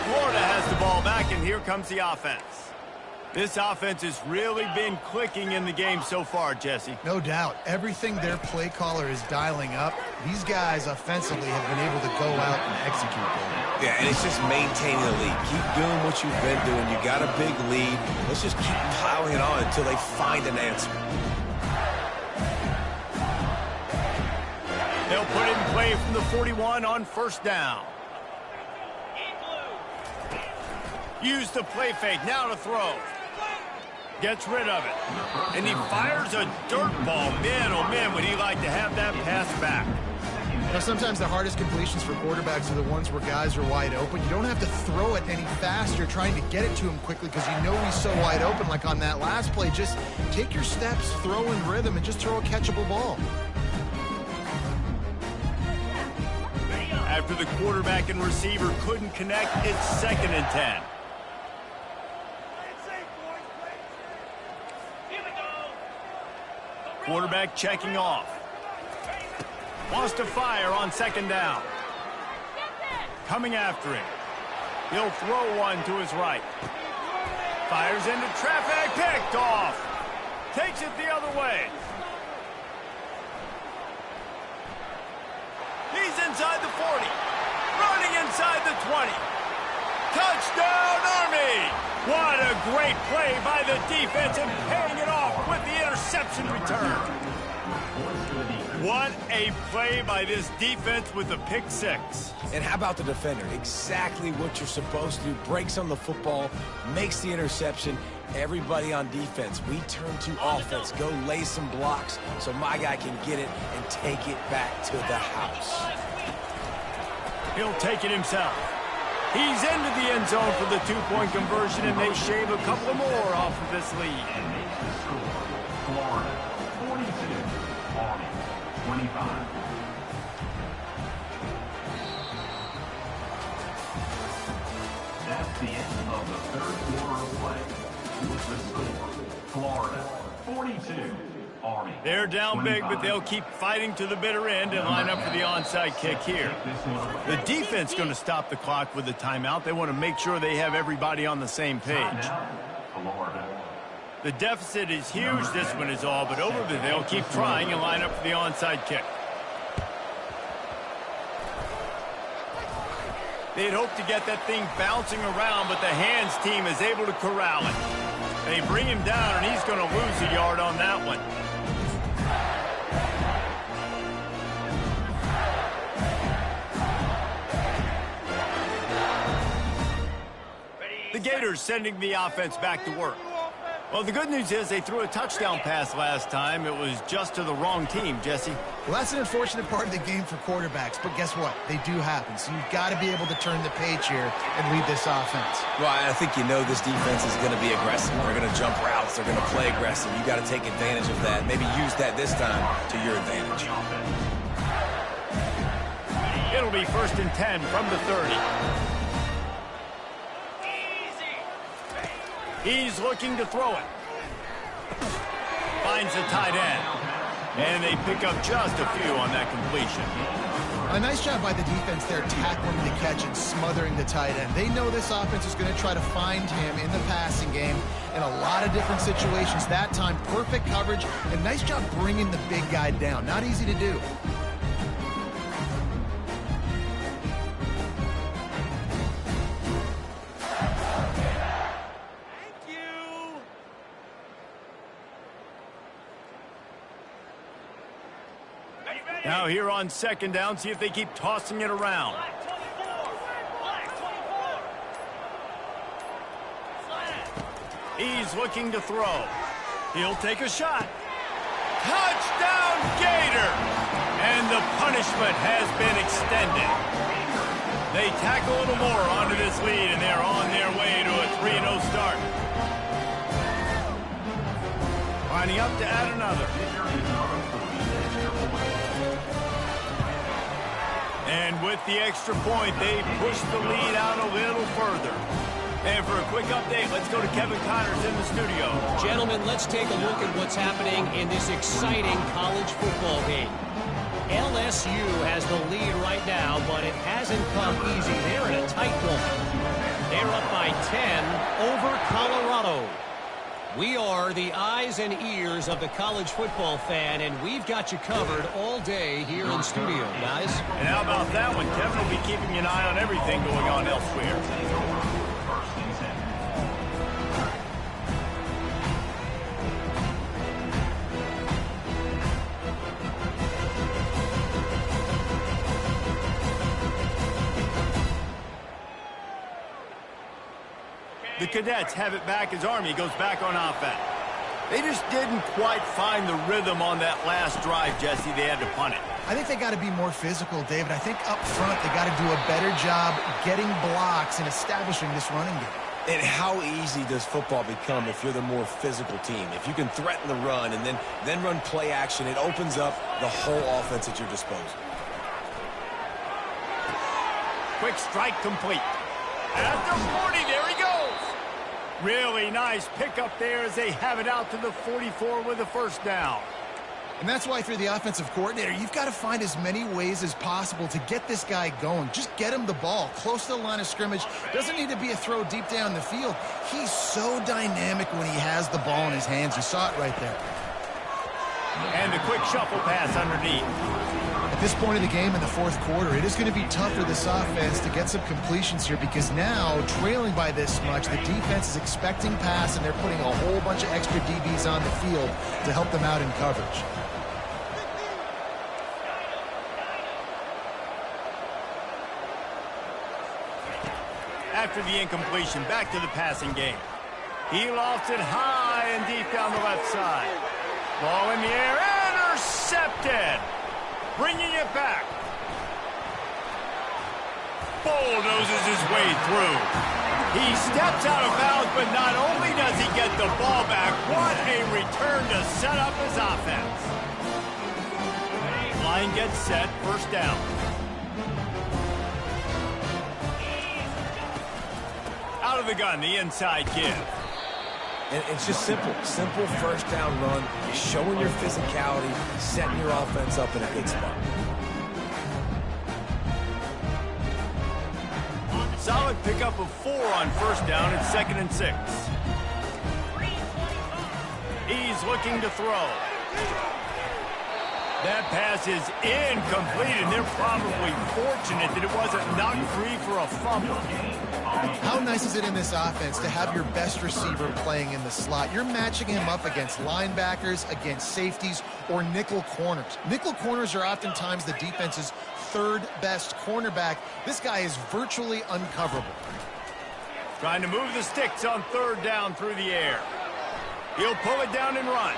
Florida has the ball back, and here comes the offense. This offense has really been clicking in the game so far, Jesse. No doubt. Everything their play caller is dialing up, these guys offensively have been able to go out and execute them. Yeah, and it's just maintaining the lead. Keep doing what you've been doing. You got a big lead. Let's just keep piling it on until they find an answer. They'll put it in play from the 41 on 1st down. Use the play fake. Now to throw. Gets rid of it. And he fires a dirt ball. Man, oh man, would he like to have that pass back. Now, sometimes the hardest completions for quarterbacks are the ones where guys are wide open. You don't have to throw it any faster trying to get it to him quickly because you know he's so wide open. Like on that last play, just take your steps, throw in rhythm, and just throw a catchable ball. After the quarterback and receiver couldn't connect, it's 2nd and 10. Quarterback checking off. Wants to fire on 2nd down. Coming after him. He'll throw one to his right. Fires into traffic. Picked off. Takes it the other way. He's inside the 40. Running inside the 20. Touchdown, Army! What a great play by the defense and paying it off with the interception return. What a play by this defense with the pick 6. And how about the defender? Exactly what you're supposed to do. Breaks on the football, makes the interception. Everybody on defense, we turn to offense. Go lay some blocks so my guy can get it and take it back to the house. He'll take it himself. He's into the end zone for the 2-point conversion, and they shave a couple more off of this lead. And makes the score. Florida, 42, Army, 25. That's the end of the 3rd quarter of play. With the score, Florida, 42, Army. They're down 25. Big, but they'll keep fighting to the bitter end and line up for the onside kick here. The defense going to stop the clock with the timeout. They want to make sure they have everybody on the same page. The deficit is huge. This one is all but over, but they'll keep trying and line up for the onside kick. They'd hoped to get that thing bouncing around, but the hands team is able to corral it. They bring him down, and he's going to lose a yard on that one. The Gators sending the offense back to work. Well, the good news is they threw a touchdown pass last time. It was just to the wrong team, Jesse. Well, that's an unfortunate part of the game for quarterbacks, but guess what? They do happen, so you've got to be able to turn the page here and lead this offense. Well, I think you know this defense is going to be aggressive. They're going to jump routes. They're going to play aggressive. You got to take advantage of that. Maybe use that this time to your advantage. It'll be 1st and 10 from the 30. He's looking to throw it. Finds the tight end. And they pick up just a few on that completion. A nice job by the defense there, tackling the catch and smothering the tight end. They know this offense is going to try to find him in the passing game in a lot of different situations. That time, perfect coverage, and nice job bringing the big guy down. Not easy to do. Now here on 2nd down, see if they keep tossing it around. He's looking to throw. He'll take a shot. Touchdown, Gator! And the punishment has been extended. They tack a little more onto this lead, and they're on their way to a 3-0 start. Lining up to add another. And with the extra point, they push the lead out a little further. And for a quick update, let's go to Kevin Connors in the studio. Gentlemen, let's take a look at what's happening in this exciting college football game. LSU has the lead right now, but it hasn't come easy. They're in a tight one. They're up by 10 over Colorado. We are the eyes and ears of the college football fan, and we've got you covered all day here in studio, guys. And how about that one? Kevin will be keeping an eye on everything going on elsewhere. The Cadets have it back as Army goes back on offense. They just didn't quite find the rhythm on that last drive, Jesse. They had to punt it. I think they got to be more physical, David. I think up front they got to do a better job getting blocks and establishing this running game. And how easy does football become if you're the more physical team? If you can threaten the run and then run play action, it opens up the whole offense at your disposal. Quick strike complete. At the 40, there he goes. Really nice pickup there as they have it out to the 44 with a first down. And that's why, if you're the offensive coordinator, you've got to find as many ways as possible to get this guy going. Just get him the ball close to the line of scrimmage. Doesn't need to be a throw deep down the field. He's so dynamic when he has the ball in his hands. You saw it right there. And the quick shuffle pass underneath. At this point of the game in the fourth quarter, it is going to be tough for this offense to get some completions here because now, trailing by this much, the defense is expecting pass, and they're putting a whole bunch of extra DBs on the field to help them out in coverage. After the incompletion, back to the passing game. He lofts it high and deep down the left side. Ball in the air, intercepted. Bringing it back. Bulldozes his way through. He steps out of bounds, but not only does he get the ball back, what a return to set up his offense. Line gets set, first down. Out of the gun, the inside give. And it's just simple first down run, showing your physicality, setting your offense up in a good spot. Solid pickup of 4 on first down and 2nd and 6. He's looking to throw. That pass is incomplete, and they're probably fortunate that it wasn't knocked free for a fumble. How nice is it in this offense to have your best receiver playing in the slot? You're matching him up against linebackers, against safeties, or nickel corners. Nickel corners are oftentimes the defense's third best cornerback. This guy is virtually uncoverable. Trying to move the sticks on third down through the air. He'll pull it down and run.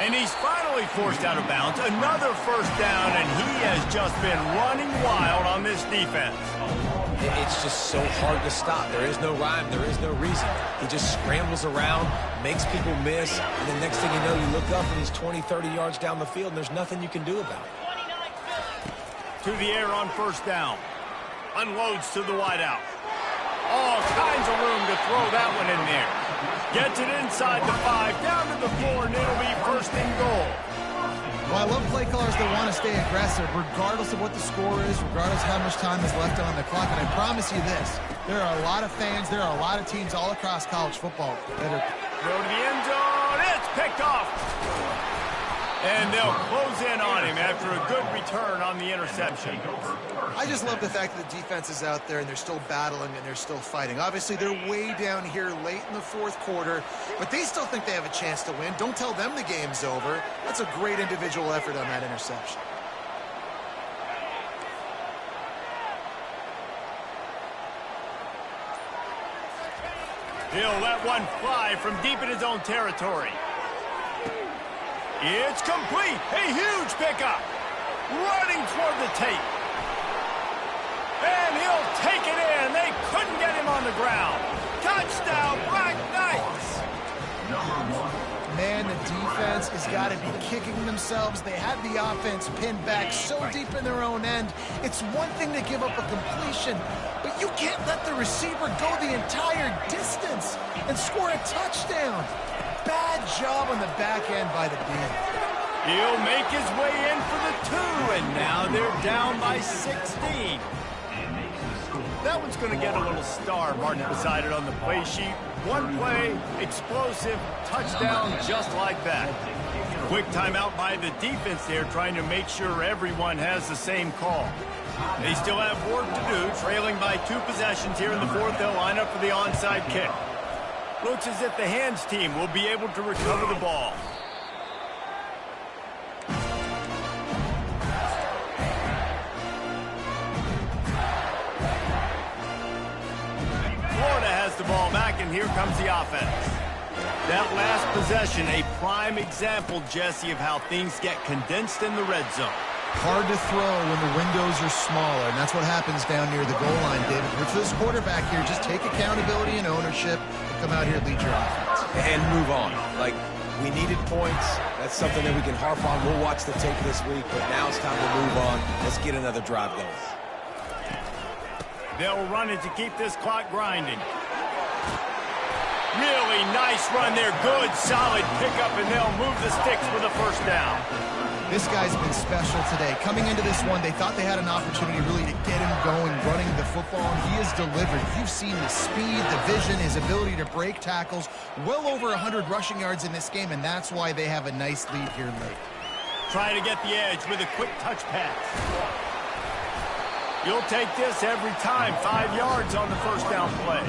And he's finally forced out of bounds. Another first down, and he has just been running wild on this defense. It's just so hard to stop. There is no rhyme. There is no reason. He just scrambles around, makes people miss, and the next thing you know, you look up and he's 20, 30 yards down the field, and there's nothing you can do about it. To the air on first down. Unloads to the wideout. All kinds of room to throw that one in there. Gets it inside the 5, down to the 4, and it'll be first and goal. Well, I love play callers that want to stay aggressive, regardless of what the score is, regardless of how much time is left on the clock. And I promise you this, there are a lot of fans, there are a lot of teams all across college football that are... Throw to the end zone, it's picked off. And they'll close in on him after a good return on the interception. I just love the fact that the defense is out there and they're still battling and they're still fighting. Obviously, they're way down here late in the fourth quarter, but they still think they have a chance to win. Don't tell them the game's over. That's a great individual effort on that interception. He'll let one fly from deep in his own territory. It's complete. A huge pickup. Running toward the tape. And he'll take it in. They couldn't get him on the ground. Touchdown, Black Knights. Man, the defense has got to be kicking themselves. They had the offense pinned back so deep in their own end. It's one thing to give up a completion, but you can't let the receiver go the entire distance and score a touchdown. Bad job on the back end by the D. He'll make his way in for the 2, and now they're down by 16. That one's going to get a little star marked beside it on the play sheet. One play, explosive, touchdown just like that. Quick timeout by the defense there, trying to make sure everyone has the same call. They still have work to do, trailing by 2 possessions here in the fourth. They'll line up for the onside kick. Looks as if the hands team will be able to recover the ball. the ball back, and here comes the offense. That last possession, a prime example, Jesse, of how things get condensed in the red zone. Hard to throw when the windows are smaller, and that's what happens down near the goal line, David. But for this quarterback here, just take accountability and ownership and come out here and lead your offense. And move on. Like, we needed points. That's something that we can harp on. We'll watch the tape this week, but now it's time to move on. Let's get another drive going. They'll run it to keep this clock grinding. Really nice run there. Good, solid pickup, and they'll move the sticks for the first down. This guy's been special today. Coming into this one, they thought they had an opportunity really to get him going, running the football, and he has delivered. You've seen the speed, the vision, his ability to break tackles. Well over 100 rushing yards in this game, and that's why they have a nice lead here late. Trying to get the edge with a quick touch pass. You'll take this every time. 5 yards on the first down play.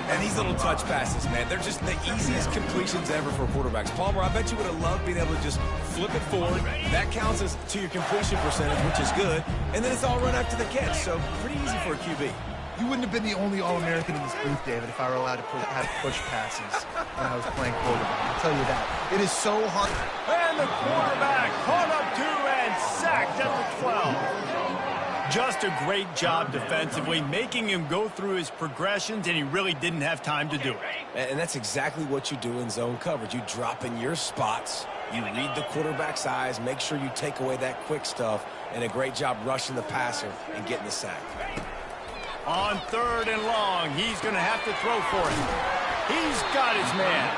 And these little touch passes, man, they're just the easiest completions ever for quarterbacks. Palmer, I bet you would have loved being able to just flip it forward. That counts as to your completion percentage, which is good. And then it's all run after the catch, so pretty easy for a QB. You wouldn't have been the only All-American in this booth, David, if I were allowed to have push passes when I was playing quarterback. I'll tell you that. It is so hard. And the quarterback caught up to and sacked at the 12. Just a great job defensively, making him go through his progressions, and he really didn't have time to do it. And that's exactly what you do in zone coverage. You drop in your spots, you read the quarterback's eyes, make sure you take away that quick stuff, and a great job rushing the passer and getting the sack. On 3rd and long, he's going to have to throw for it. He's got his man.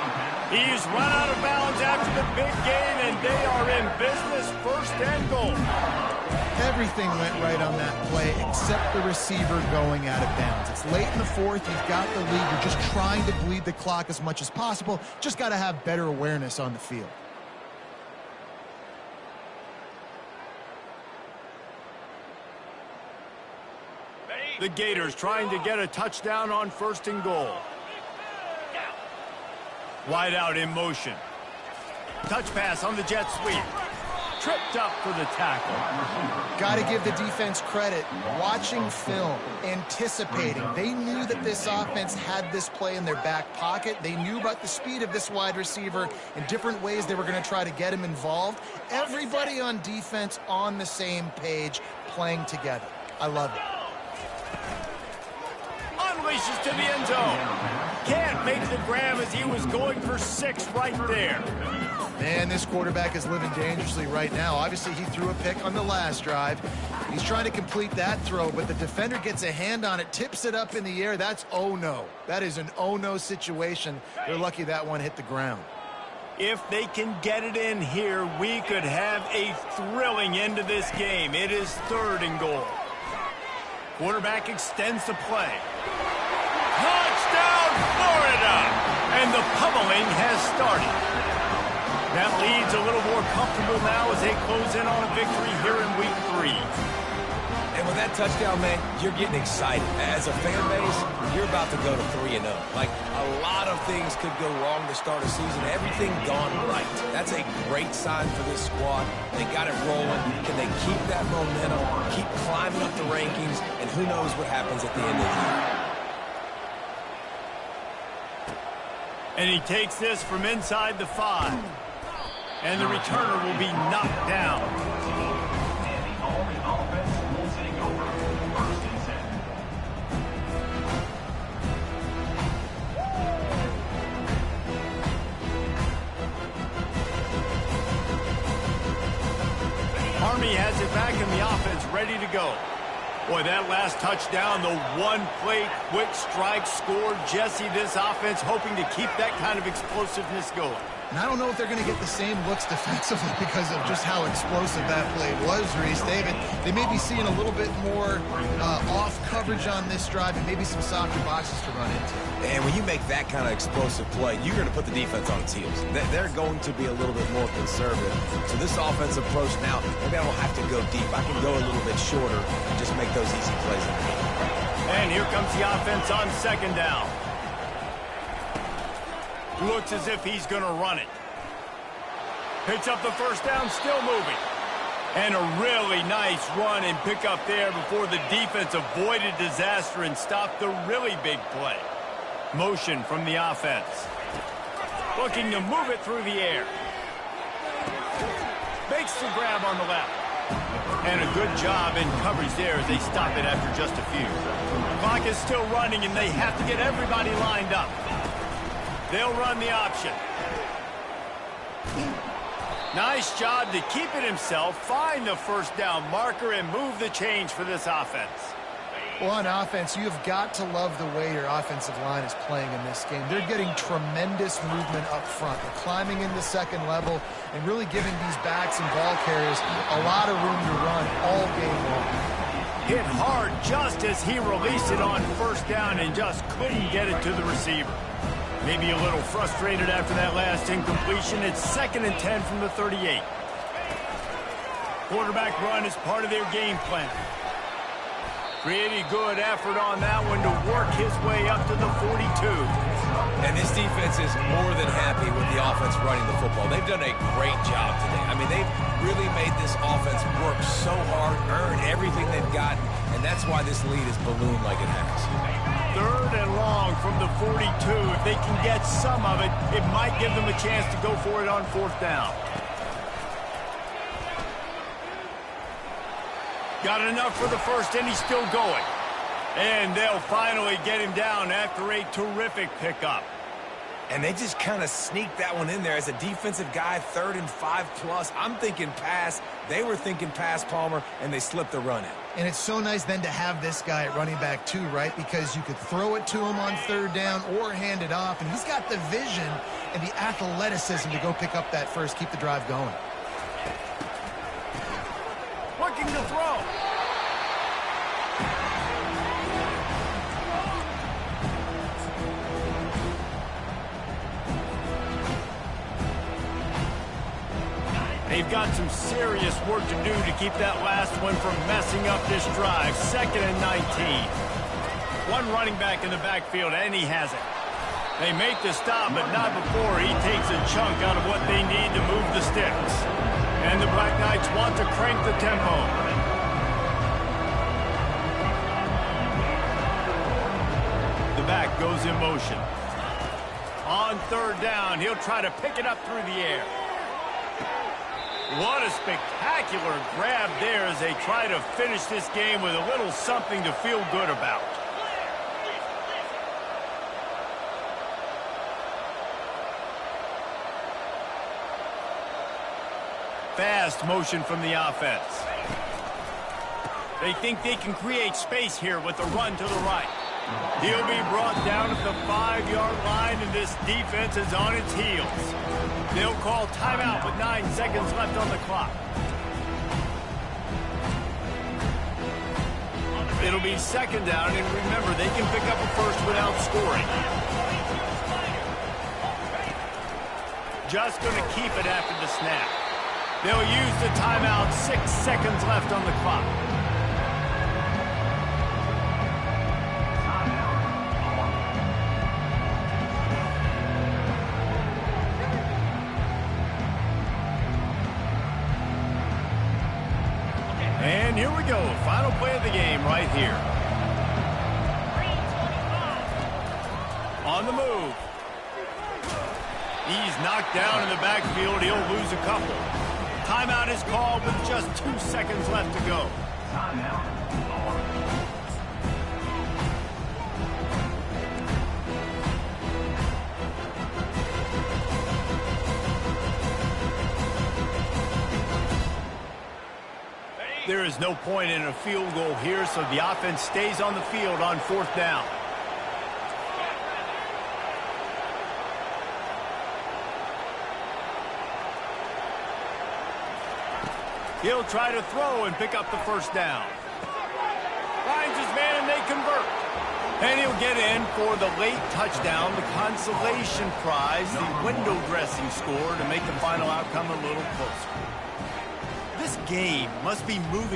He's run out of bounds after the big gain, and they are in business, 1st and goal. Everything went right on that play except the receiver going out of bounds. It's late in the 4th. You've got the lead. You're just trying to bleed the clock as much as possible. Just got to have better awareness on the field. The Gators trying to get a touchdown on 1st and goal. Wide out in motion. Touch pass on the jet sweep. Tripped up for the tackle. Got to give the defense credit. Watching film, anticipating. They knew that this offense had this play in their back pocket. They knew about the speed of this wide receiver and different ways they were going to try to get him involved. Everybody on defense on the same page, playing together. I love it. Unleashes to the end zone. Can't make the grab as he was going for 6 right there. Man, this quarterback is living dangerously right now. Obviously, he threw a pick on the last drive. He's trying to complete that throw, but the defender gets a hand on it, tips it up in the air. That's oh-no. That is an oh-no situation. They're lucky that one hit the ground. If they can get it in here, we could have a thrilling end to this game. It is 3rd and goal. Quarterback extends the play. Touchdown, Florida! And the pummeling has started. That lead's a little more comfortable now as they close in on a victory here in week 3. And with that touchdown, man, you're getting excited. As a fan base, you're about to go to 3-0. Like, a lot of things could go wrong to start a season. Everything gone right. That's a great sign for this squad. They got it rolling. Can they keep that momentum, keep climbing up the rankings, and who knows what happens at the end of the year. And he takes this from inside the 5. And the returner will be knocked down. Army has it back in the offense, ready to go. Boy, that last touchdown, the one-play quick strike scored. Jesse, this offense hoping to keep that kind of explosiveness going. And I don't know if they're going to get the same looks defensively because of just how explosive that play was, Reese. David, they may be seeing a little bit more off coverage on this drive and maybe some softer boxes to run into. And when you make that kind of explosive play, you're going to put the defense on its heels. They're going to be a little bit more conservative. So this offensive approach now, maybe I don't have to go deep. I can go a little bit shorter and just make those easy plays. And here comes the offense on 2nd down. Looks as if he's going to run it. Picks up the first down, still moving. And a really nice run and pick up there before the defense avoided disaster and stopped the really big play. Motion from the offense. Looking to move it through the air. Makes the grab on the left. And a good job in coverage there as they stop it after just a few. The clock is still running, and they have to get everybody lined up. They'll run the option. Nice job to keep it himself, find the first down marker, and move the change for this offense. Well, on offense, you've got to love the way your offensive line is playing in this game. They're getting tremendous movement up front. They're climbing in the second level and really giving these backs and ball carriers a lot of room to run all game long. Hit hard just as he released it on first down and just couldn't get it to the receiver. Maybe a little frustrated after that last incompletion. It's 2nd and 10 from the 38. Quarterback run is part of their game plan. Pretty good effort on that one to work his way up to the 42. And this defense is more than happy with the offense running the football. They've done a great job today. I mean, they've really made this offense work so hard, earn everything they've gotten, and that's why this lead is ballooned like it has. 3rd and long from the 42. If they can get some of it, it might give them a chance to go for it on 4th down. Got enough for the first, and he's still going. And they'll finally get him down after a terrific pickup. And they just kind of sneaked that one in there as a defensive guy, 3rd and 5+. I'm thinking pass. They were thinking pass, Palmer, and they slipped the run in. And it's so nice then to have this guy at running back too, right? Because you could throw it to him on 3rd down or hand it off, and he's got the vision and the athleticism to go pick up that first, keep the drive going. Looking to throw. They've got some serious work to do to keep that last one from messing up this drive. 2nd and 19. One running back in the backfield, and he has it. They make the stop, but not before he takes a chunk out of what they need to move the sticks. And the Black Knights want to crank the tempo. The back goes in motion. On 3rd down, he'll try to pick it up through the air. What a spectacular grab there as they try to finish this game with a little something to feel good about. Fast motion from the offense. They think they can create space here with a run to the right. He'll be brought down at the 5-yard line, and this defense is on its heels. They'll call timeout with 9 seconds left on the clock. It'll be 2nd down, and remember, they can pick up a first without scoring. Just going to keep it after the snap. They'll use the timeout, 6 seconds left on the clock. And here we go, final play of the game right here. On the move. He's knocked down in the backfield. He'll lose a couple. Timeout is called with just 2 seconds left to go. There is no point in a field goal here, so the offense stays on the field on 4th down. He'll try to throw and pick up the first down. Finds his man and they convert. And he'll get in for the late touchdown, the consolation prize, the window dressing score to make the final outcome a little closer. This game must be moving